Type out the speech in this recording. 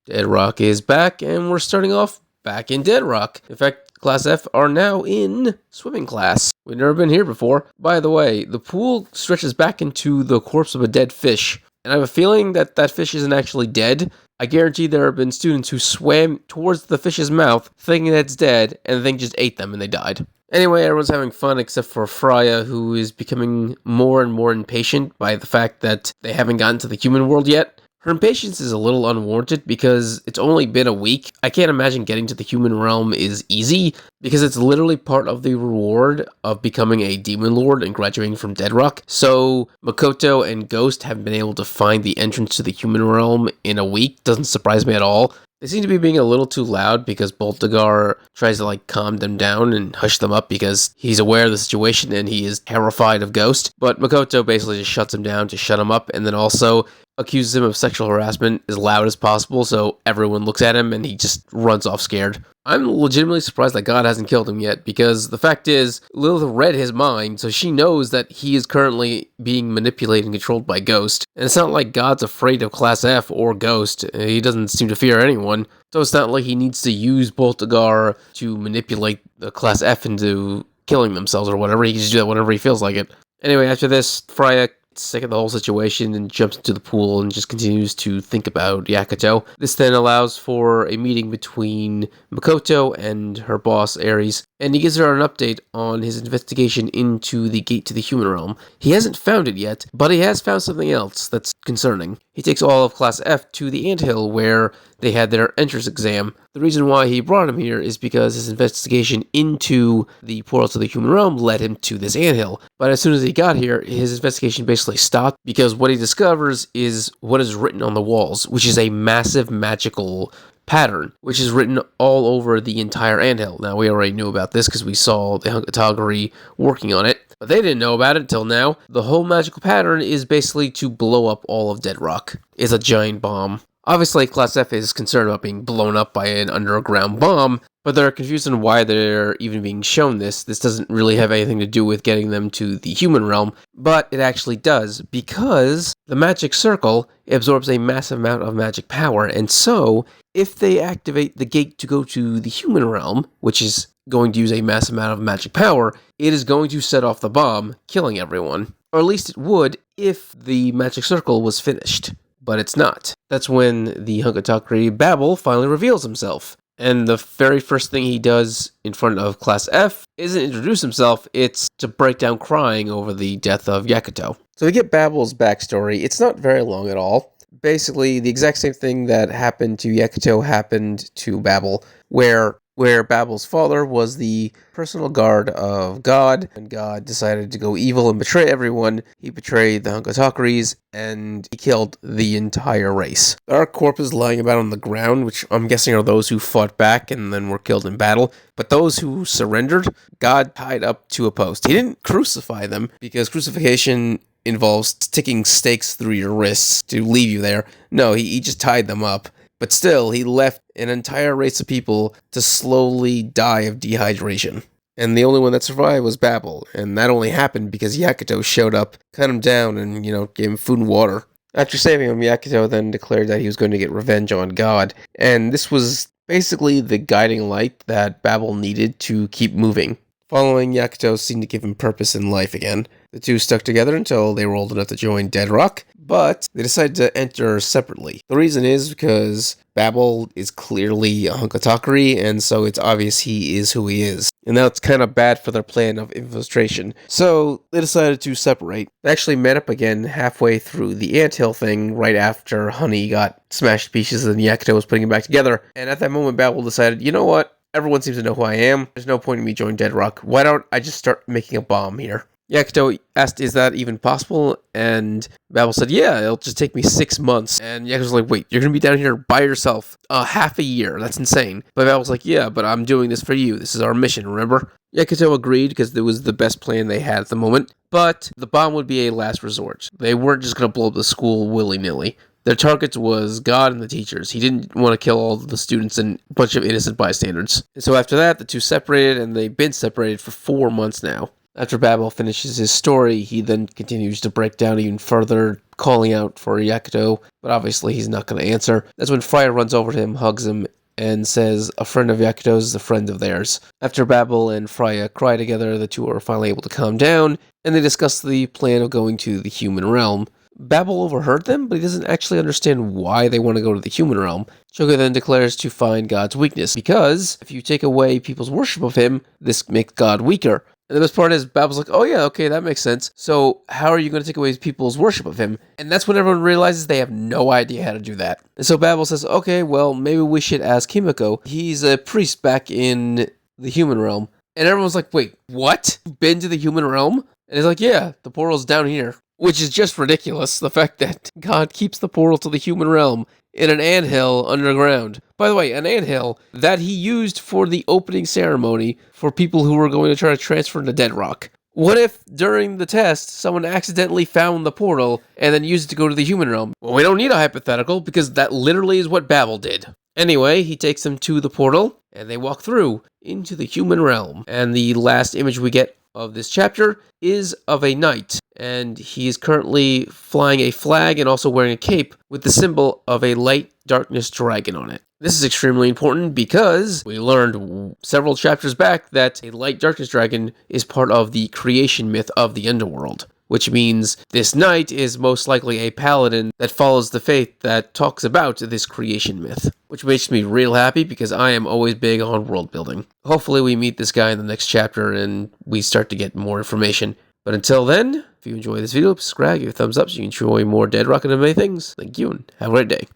Deadrock is back, and we're starting off back in Deadrock. In fact, Class F are now in swimming class. We've never been here before. By the way, the pool stretches back into the corpse of a dead fish, and I have a feeling that that fish isn't actually dead. I guarantee there have been students who swam towards the fish's mouth thinking that it's dead, and the thing just ate them and they died. Anyway, everyone's having fun except for Freya, who is becoming more and more impatient by the fact that they haven't gotten to the human world yet. Her impatience is a little unwarranted because it's only been a week. I can't imagine getting to the human realm is easy because it's literally part of the reward of becoming a demon lord and graduating from Deadrock. So Makoto and Ghost haven't been able to find the entrance to the human realm in a week. Doesn't surprise me at all. They seem to be being a little too loud because Boltagar tries to calm them down and hush them up because he's aware of the situation and he is terrified of Ghost. But Makoto basically just shuts him down to shut him up, and then also accuses him of sexual harassment as loud as possible so everyone looks at him and he just runs off scared. I'm legitimately surprised that God hasn't killed him yet, because the fact is, Lilith read his mind, so she knows that he is currently being manipulated and controlled by Ghost. And it's not like God's afraid of Class F or Ghost. He doesn't seem to fear anyone. So it's not like he needs to use Boltagar to manipulate the Class F into killing themselves or whatever. He can just do that whenever he feels like it. Anyway, after this, Freya gets sick of the whole situation and jumps into the pool and just continues to think about Yakuto. This then allows for a meeting between Makoto and her boss, Ares, and he gives her an update on his investigation into the gate to the human realm. He hasn't found it yet, but he has found something else that's concerning. He takes all of Class F to the anthill where they had their entrance exam. The reason why he brought him here is because his investigation into the portal to the human realm led him to this anthill. But as soon as he got here, his investigation basically stopped because what he discovers is what is written on the walls, which is a massive magical pattern, which is written all over the entire anthill. Now, we already knew about this because we saw the Hungatagari working on it, but they didn't know about it until now. The whole magical pattern is basically to blow up all of Deadrock. It's a giant bomb. Obviously, Class F is concerned about being blown up by an underground bomb, but they're confused on why they're even being shown this. This doesn't really have anything to do with getting them to the human realm, but it actually does, because the magic circle absorbs a massive amount of magic power, and so if they activate the gate to go to the human realm, which is going to use a massive amount of magic power, it is going to set off the bomb, killing everyone. Or at least it would if the magic circle was finished. But it's not. That's when the Hungatagari Babel finally reveals himself. And the very first thing he does in front of Class F isn't introduce himself, it's to break down crying over the death of Yakuto. So we get Babel's backstory. It's not very long at all. Basically, the exact same thing that happened to Yakuto happened to Babel, where Babel's father was the personal guard of God, and God decided to go evil and betray everyone. He betrayed the Hungatagaris, and he killed the entire race. There are corpses lying about on the ground, which I'm guessing are those who fought back and then were killed in battle. But those who surrendered, God tied up to a post. He didn't crucify them, because crucifixion involves sticking stakes through your wrists to leave you there. No, he just tied them up. But still, he left an entire race of people to slowly die of dehydration. And the only one that survived was Babel, and that only happened because Yakuto showed up, cut him down, and, gave him food and water. After saving him, Yakuto then declared that he was going to get revenge on God, and this was basically the guiding light that Babel needed to keep moving. Following, Yakuto seemed to give him purpose in life again. The two stuck together until they were old enough to join Deadrock, but they decided to enter separately. The reason is because Babel is clearly a Hungatagari, and so it's obvious he is who he is. And that's kind of bad for their plan of infiltration. So they decided to separate. They actually met up again halfway through the anthill thing, right after Honey got smashed to pieces and Yakuto was putting it back together. And at that moment, Babel decided, you know what? Everyone seems to know who I am. There's no point in me joining Deadrock. Why don't I just start making a bomb here? Yakuto asked, is that even possible? And Babel said, yeah, it'll just take me 6 months. And Yakuto's like, wait, you're going to be down here by yourself half a year. That's insane. But Babel's like, yeah, but I'm doing this for you. This is our mission, remember? Yakuto agreed because it was the best plan they had at the moment. But the bomb would be a last resort. They weren't just going to blow up the school willy-nilly. Their target was God and the teachers. He didn't want to kill all the students and a bunch of innocent bystanders. And so after that, the two separated, and they've been separated for 4 months now. After Babel finishes his story, he then continues to break down even further calling out for Yakuto, but obviously he's not going to answer. That's when Freya runs over to him, hugs him, and says a friend of Yakuto's is a friend of theirs. After Babel and Freya cry together, the two are finally able to calm down, and they discuss the plan of going to the human realm. Babel overheard them, but he doesn't actually understand why they want to go to the human realm. Choga then declares to find God's weakness, because if you take away people's worship of him, this makes God weaker. And the best part is, Babel's like, oh yeah, okay, that makes sense. So how are you going to take away people's worship of him? And that's when everyone realizes they have no idea how to do that. And so Babel says, okay, well, maybe we should ask Himiko. He's a priest back in the human realm. And everyone's like, wait, what? You've been to the human realm? And he's like, yeah, the portal's down here. Which is just ridiculous, the fact that God keeps the portal to the human realm in an anthill underground. By the way, an anthill that he used for the opening ceremony for people who were going to try to transfer to Deadrock. What if, during the test, someone accidentally found the portal and then used it to go to the human realm? Well, we don't need a hypothetical, because that literally is what Babel did. Anyway, he takes them to the portal, and they walk through into the human realm. And the last image we get of this chapter is of a knight, and he is currently flying a flag and also wearing a cape with the symbol of a light darkness dragon on it. This is extremely important because we learned several chapters back that a light darkness dragon is part of the creation myth of the underworld, which means this knight is most likely a paladin that follows the faith that talks about this creation myth, which makes me real happy because I am always big on world building. Hopefully we meet this guy in the next chapter and we start to get more information. But until then, if you enjoy this video, subscribe, give a thumbs up so you can enjoy more Deadrock and many things. Thank you and have a great day.